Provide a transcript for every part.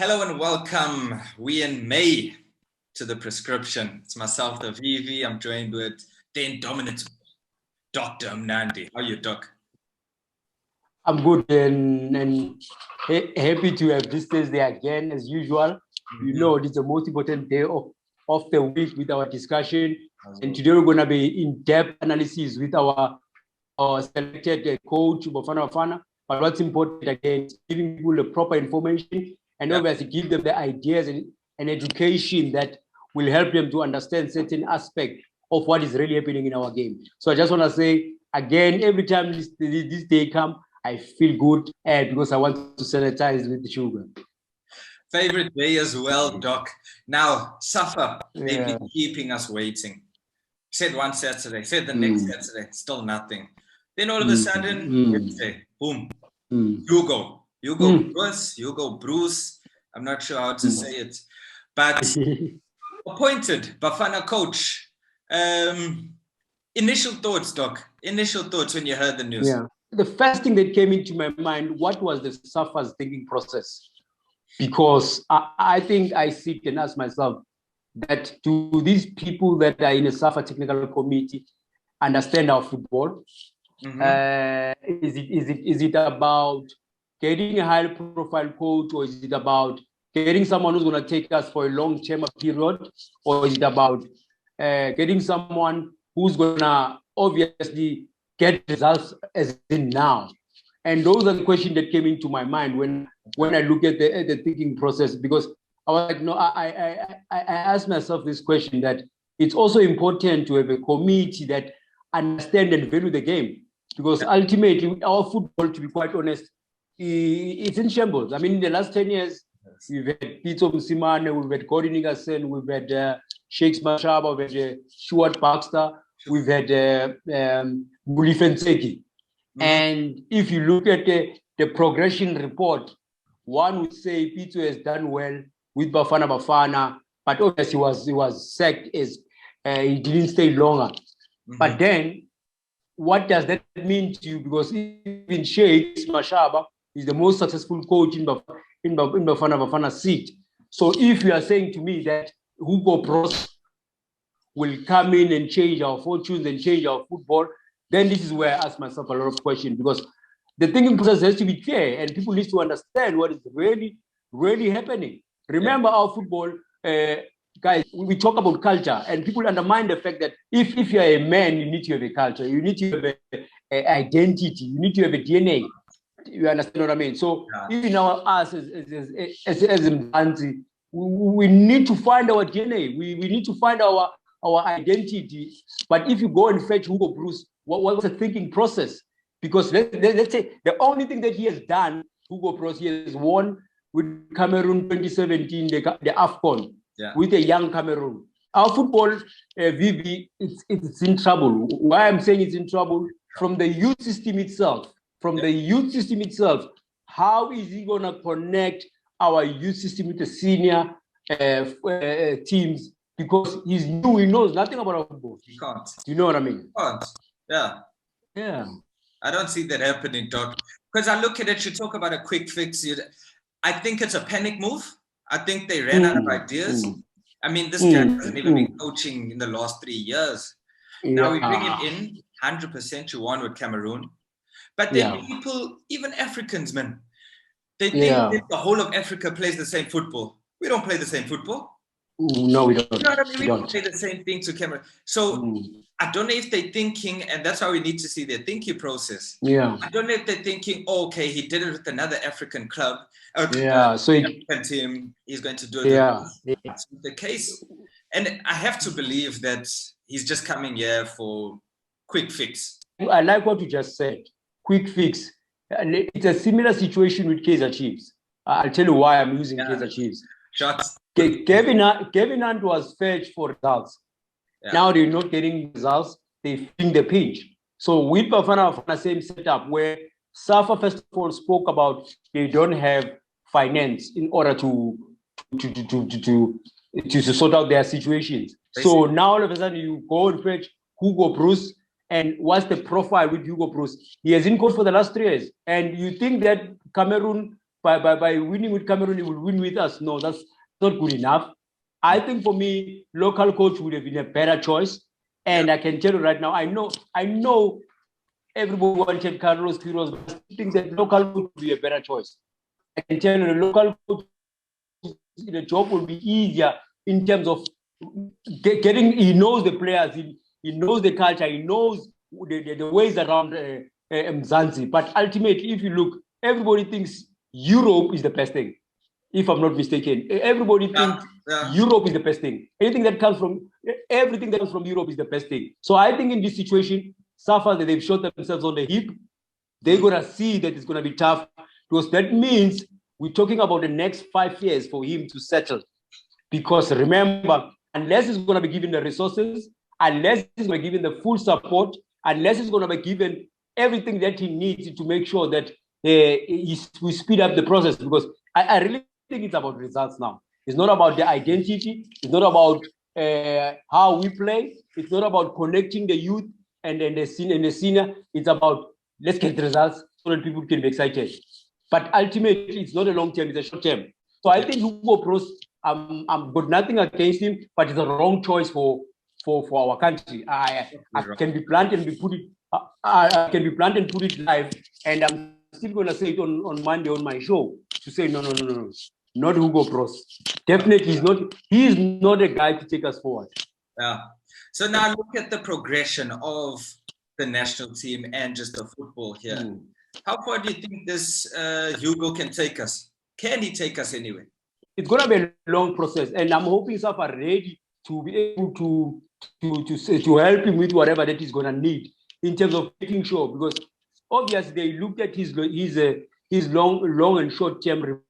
Hello and welcome. We in May to the prescription. It's myself, the VV. I'm joined with the indomitable Dr. Mnandi. How are you, Doc? I'm good and happy to have this Thursday again as usual. You know, it's the most important day of the week with our discussion. And today we're going to be in-depth analysis with our selected coach, Bafana Bafana. But what's important again is giving people the proper information and obviously give them the ideas and education that will help them to understand certain aspects of what is really happening in our game. So I just want to say again, every time this day comes, I feel good because I want to sanitize with the sugar. Favorite day as well, Doc. Now, SAFA, they've been keeping us waiting. Said one Saturday, said the next Saturday, still nothing. Then all of a sudden, Wednesday, boom, Hugo Bruce. I'm not sure how to say it, but appointed Bafana coach. Initial thoughts, Doc. Initial thoughts when you heard the news. Yeah. The first thing that came into my mind, what was the SAFA's thinking process? Because I think I sit and ask myself that do these people that are in a SAFA technical committee understand our football? Is it about getting a high profile coach, or is it about getting someone who's going to take us for a long-term period, or is it about getting someone who's going to obviously get results as in now? And those are the questions that came into my mind when I look at the thinking process, because I was like, no, I asked myself this question, that it's also important to have a committee that understand and value the game, because ultimately our football, to be quite honest, it's in shambles. I mean, in the last 10 years, we've had Pitso Msimane, we've had Gordon Ingerson, we've had Shakes Mashaba, we've had Stuart Baxter, we've had Bulifenseki. And if you look at the progression report, one would say Pitso has done well with Bafana, but obviously he was sacked as he didn't stay longer. But then, what does that mean to you? Because even Shakes Mashaba is the most successful coach in Bafana seat. So if you are saying to me that Hugo Broos will come in and change our fortunes and change our football, then this is where I ask myself a lot of questions, because the thinking process has to be clear and people need to understand what is really, really happening. Remember our football, guys, we talk about culture and people undermine the fact that if you're a man, you need to have a culture, you need to have an identity, you need to have a DNA. You understand what I mean? So even us as Mzansi, we need to find our DNA. We need to find our identity. But if you go and fetch Hugo Broos, what's the thinking process? Because let's say the only thing that he has done, Hugo Broos, he has won with Cameroon 2017, the AFCON, with a young Cameroon. Our football, VV, it's in trouble. Why I'm saying it's in trouble? From the youth system itself. How is he going to connect our youth system with the senior teams? Because he's new, he knows nothing about our football. He can't. Do you know what I mean? He can't. Yeah. I don't see that happening, Doc. Because I look at it, you talk about a quick fix. I think it's a panic move. I think they ran out of ideas. I mean, this guy hasn't even been coaching in the last 3 years. Now we bring him in, 100% you won with Cameroon. But then people, even Africans, man, they think that the whole of Africa plays the same football. We don't play the same football. No, we don't. You know what I mean? We don't say the same thing to Cameroon. So I don't know if they're thinking, and that's why we need to see their thinking process. I don't know if they're thinking, okay, he did it with another African club. So African team, he's going to do it. That's the case. And I have to believe that he's just coming here for quick fix. I like what you just said. Quick fix. It's a similar situation with Kaizer Chiefs. I'll tell you why I'm using Kaizer Chiefs. Shots. Kevin Hunt was fetched for results. Now they're not getting results. They're feeling the pinch. So with Bafana, same setup where SAFA first of all spoke about they don't have finance in order to sort out their situations. So now all of a sudden you go and fetch Hugo Broos, and what's the profile with Hugo Broos? He hasn't coached for the last 3 years, and you think that Cameroon by winning with Cameroon, he will win with us. No, that's not good enough. I think for me, local coach would have been a better choice. And I can tell you right now, I know everybody wanted Carlos Queiroz, but I think that local coach would be a better choice. I can tell you the local coach, the job will be easier in terms of getting, he knows the players, he knows the culture, he knows the ways around Mzansi. But ultimately, if you look, everybody thinks Europe is the best thing. If I'm not mistaken, everybody thinks Europe is the best thing. Everything that comes from Europe is the best thing. So I think in this situation, SAFA, that they've shot themselves on the hip, they're gonna see that it's gonna be tough, because that means we're talking about the next 5 years for him to settle. Because remember, unless he's gonna be given the resources, unless he's gonna be given the full support, unless he's gonna be given everything that he needs to make sure that we speed up the process, because I really think it's about results now. It's not about the identity. It's not about how we play. It's not about connecting the youth and the senior. It's about let's get the results so that people can be excited. But ultimately, it's not a long term. It's a short term. So I think Hugo Broos, I've got nothing against him, but it's a wrong choice for our country. I can be blunt and put it live, and I'm still going to say it on Monday on my show to say no, not Hugo Broos. Definitely, he's not a guy to take us forward. Yeah. So now look at the progression of the national team and just the football here. How far do you think this Hugo can take us? Can he take us anyway? It's going to be a long process, and I'm hoping SAFA are ready to be able to help him with whatever that he's going to need in terms of making sure, because obviously they looked at his long and short term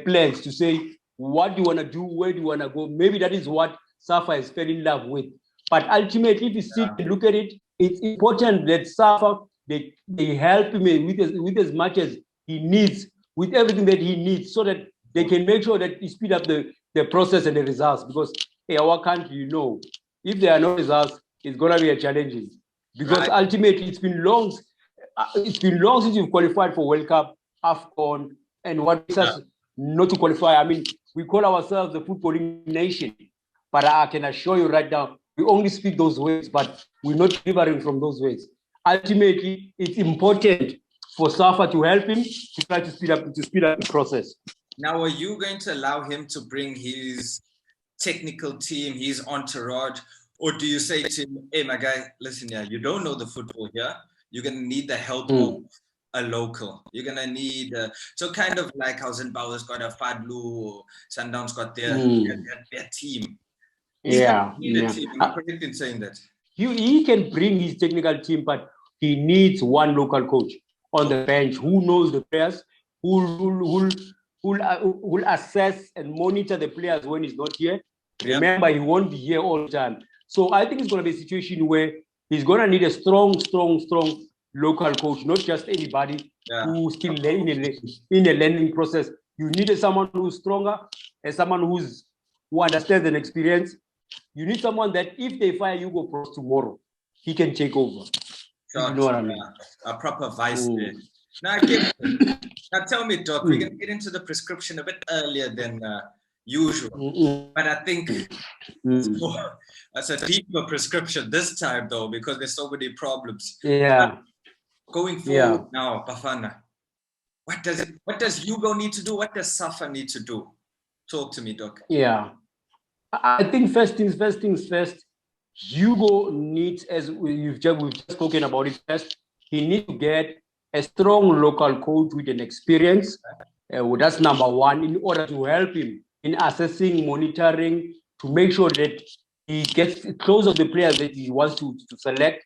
plans to say what do you want to do, where do you want to go. Maybe that is what SAFA has fell in love with. But ultimately, if you sit and look at it, it's important that SAFA they help him with as much as he needs, with everything that he needs, so that they can make sure that he speed up the process and the results. Because our country, if there are no results, it's gonna be a challenging. Because ultimately, it's been long since you've qualified for World Cup, AFCON, and what makes us not to qualify. I mean, we call ourselves the footballing nation, but I can assure you right now, we only speak those words, but we're not delivering from those words. Ultimately, it's important for SAFA to help him to try to speed up the process. Now, are you going to allow him to bring his technical team, his entourage, or do you say to him, hey, my guy, listen here, you don't know the football here. You're going to need the help of a local. You're going to need, so kind of like how Zimbabwe's got a Fadlu, or Sundowns got their team. Team. Am I correct in saying that? He can bring his technical team, but he needs one local coach on the bench who knows the players, who will assess and monitor the players when he's not here. Remember, he won't be here all the time. So I think it's going to be a situation where he's going to need a strong local coach, not just anybody who's still in a learning process. You need someone who's stronger and someone who understands and experience. You need someone that if they fire Hugo Broos tomorrow, he can take over. You know what I mean? A proper vice there. Now tell me, Doc, we're going to get into the prescription a bit earlier than usual. But I think it's a deeper prescription this time, though, because there's so many problems. Going forward now, Bafana, what does Hugo need to do? What does SAFA need to do? Talk to me, Doc. I think first things first, Hugo needs, as we've just spoken about it first, he needs to get a strong local coach with an experience. That's number one, in order to help him in assessing, monitoring, to make sure that he gets close of the players that he wants to select.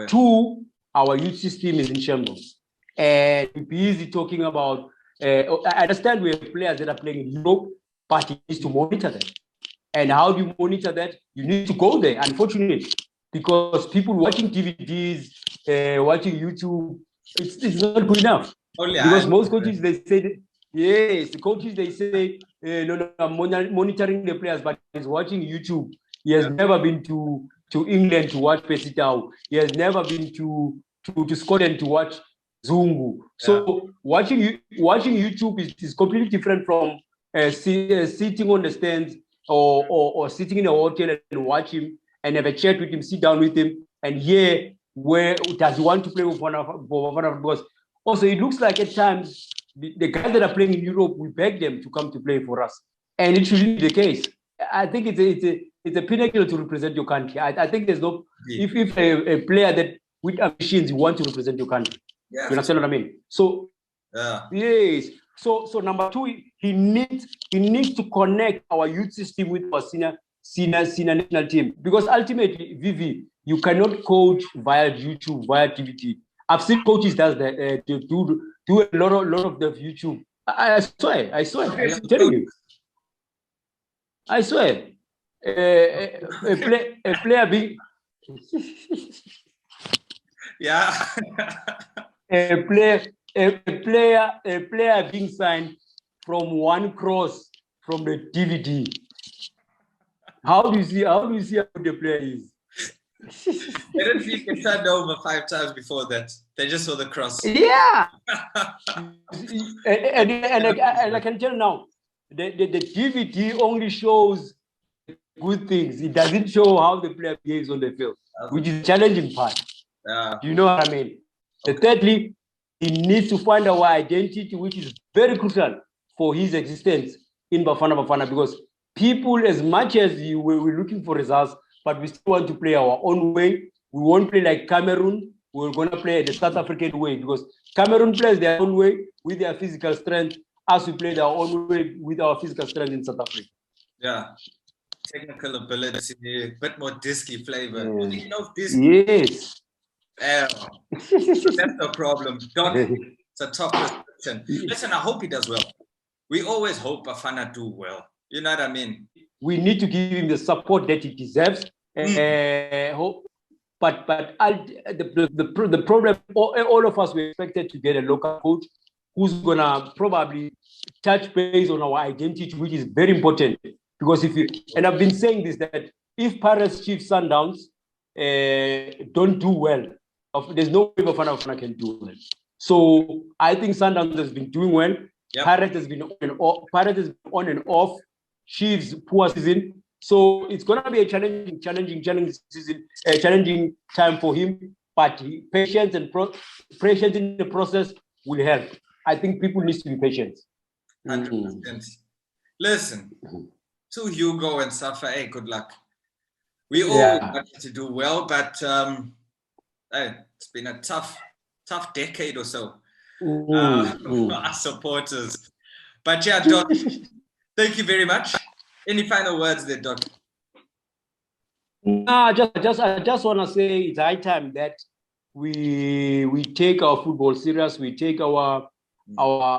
Two, our youth system is in shambles. And we're busy talking about, I understand we have players that are playing in Europe, but he needs to monitor them. And how do you monitor that? You need to go there, unfortunately, because people watching DVDs, watching YouTube, it's not good enough. Because most coaches, they say, the coaches, they say, no, I'm monitoring the players, but he's watching YouTube. He has never been to England to watch Percy Tau. He has never been to Scotland to watch Zungu. So watching YouTube is completely different from sitting on the stands or sitting in a hotel and watch him and have a chat with him, sit down with him, and hear where does he want to play with Bafana. Because also it looks like at times the guys that are playing in Europe, we beg them to come to play for us, and it shouldn't be the case. I think it's a pinnacle to represent your country. I think there's no if a player that with ambitions you want to represent your country. You understand what I mean? So yes. So number two, he needs to connect our youth system with our senior national team, because ultimately, Vivi, you cannot coach via YouTube, via TVT. I've seen coaches does that do a lot of the YouTube. I swear. I'm telling you. I swear. A player being a player being signed from one cross from the DVD. How do you see how the player is? They didn't see it turned over 5 times before that. They just saw the cross. Yeah. and I can tell now, the DVD only shows good things. It doesn't show how the player behaves on the field, which is a challenging part. Do you know what I mean? Okay. Thirdly, he needs to find our identity, which is very crucial for his existence in Bafana, because people, as much as we're looking for results, but we still want to play our own way. We won't play like Cameroon. We're going to play the South African way, because Cameroon plays their own way with their physical strength, as we play our own way with our physical strength in South Africa. Yeah. Technical ability, a bit more disky flavor. You know, yes. That's the problem. It's a tough prescription. Listen, I hope he does well. We always hope Bafana do well. You know what I mean? We need to give him the support that he deserves. But the problem, all of us were expected to get a local coach who's gonna probably touch base on our identity, which is very important. Because and I've been saying this, that if Pirates, Chiefs, Sundowns don't do well, there's no way Bafana can do well. So I think Sundowns has been doing well. Yep. Pirates has been on and off. Chiefs, poor season. So it's gonna be a challenging season, a challenging time for him. But patience in the process will help. I think people need to be patient. 100%. Listen, to Hugo and Safa, hey, good luck. We all want you to do well, but hey, it's been a tough decade or so for our supporters. But yeah, Doc, thank you very much. Any final words there, Doc? No, I just want to say it's high time that we take our football serious. We take our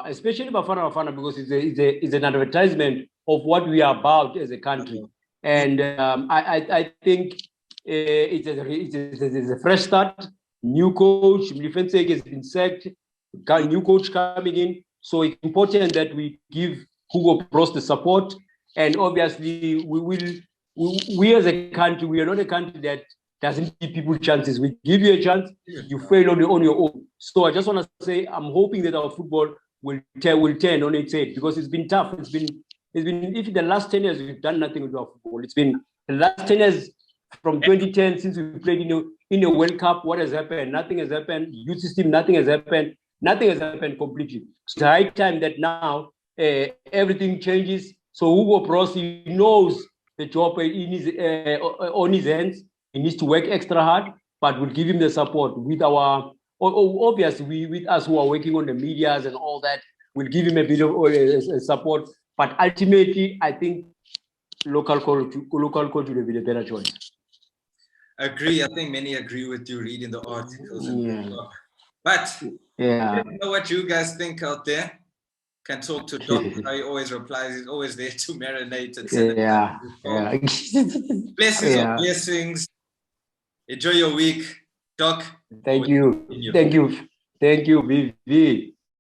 especially Bafana, because it's an advertisement of what we are about as a country. And I think it's a fresh start. New coach, Mlifensek has been sacked. New coach coming in. So it's important that we give Hugo Broos the support. And obviously, we as a country, we are not a country that doesn't give people chances. We give you a chance, you fail on your own. So I just want to say, I'm hoping that our football will turn on its head, because it's been tough. It's been if the last 10 years we've done nothing with our football. It's been the last 10 years from 2010 since we played in a World Cup. What has happened? Nothing has happened. Youth system, nothing has happened. Nothing has happened completely. It's high time that now everything changes. So Hugo Broos, he knows the job on his hands. He needs to work extra hard, but we'll give him the support with our, obviously, with us who are working on the medias and all that. We'll give him a bit of support. But ultimately, I think local coach will be the better choice. Agree. I think many agree with you reading the articles. But let me know what you guys think out there. Can talk to Doc. He always replies. He's always there to marinate and send blessings on blessings. Enjoy your week, Doc. Thank you, Vivi.